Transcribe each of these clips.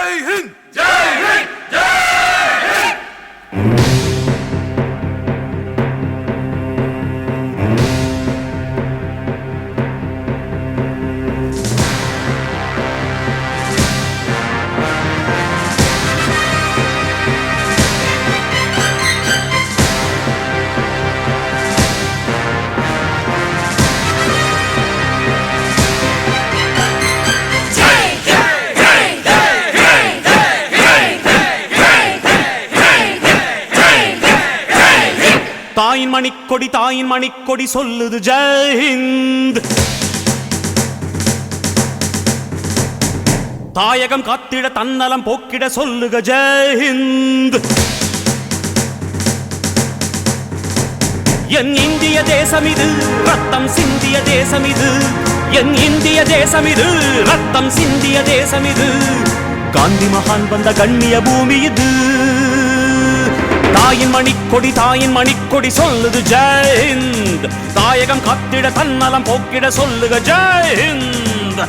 जय हिंद जय हिंद जय हिंद। தாயின் மணிக்கொடி சொல்லுது ஜெய் ஹிந்த். தாயகம் காத்திட தன்னலம் போக்கிட சொல்லுக ஜெய் ஹிந்த். என் இந்திய தேசம் இது ரத்தம் சிந்திய தேசம் இது. என் இந்திய தேசம் இது ரத்தம் சிந்திய தேசம் இது. காந்தி மகான் வந்த கண்ணிய பூமி இது. தாயின் மணிக்கொடி சொல்லுது ஜெய் ஹிந்த். தாயகம் காத்திட தன்னலம் போக்கிட சொல்லுக ஜெய் ஹிந்த்.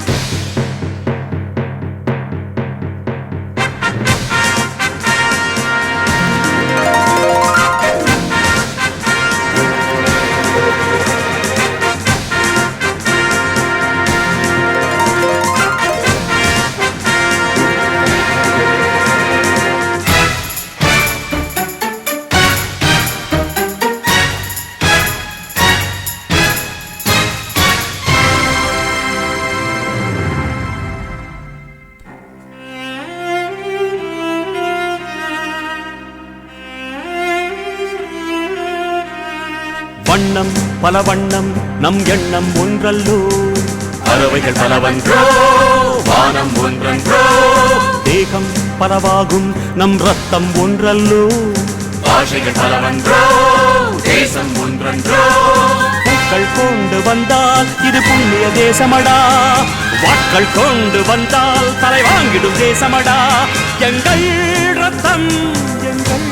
வண்ணம் பல வண்ணம் நம் எண்ணம் ஒன்றல்லோ. பறவைகள் பலவன்றோ வானம் ஒன்றன்றோ. தேகம் பலவாகும் நம் ரத்தம் ஒன்றல்லோ. பாஷைகள் பலவன்றோ தேசம் ஒன்றன்றோ. பூக்கள் கொண்டு வந்தால் இது புண்ணிய தேசமடா. வாட்கள் கொண்டு வந்தால் தலை வாங்கிடும் தேசமடா. எங்கள் ரத்தம் எங்கள்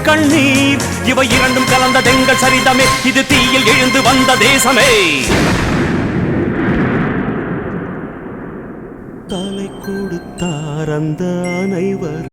கண்ணீர் இவை இரண்டும் கலந்த தெங்கள் சரிதமே. இது தீயில் எழுந்து வந்த தேசமே. தலை கொடுத்தார் அந்த அனைவர்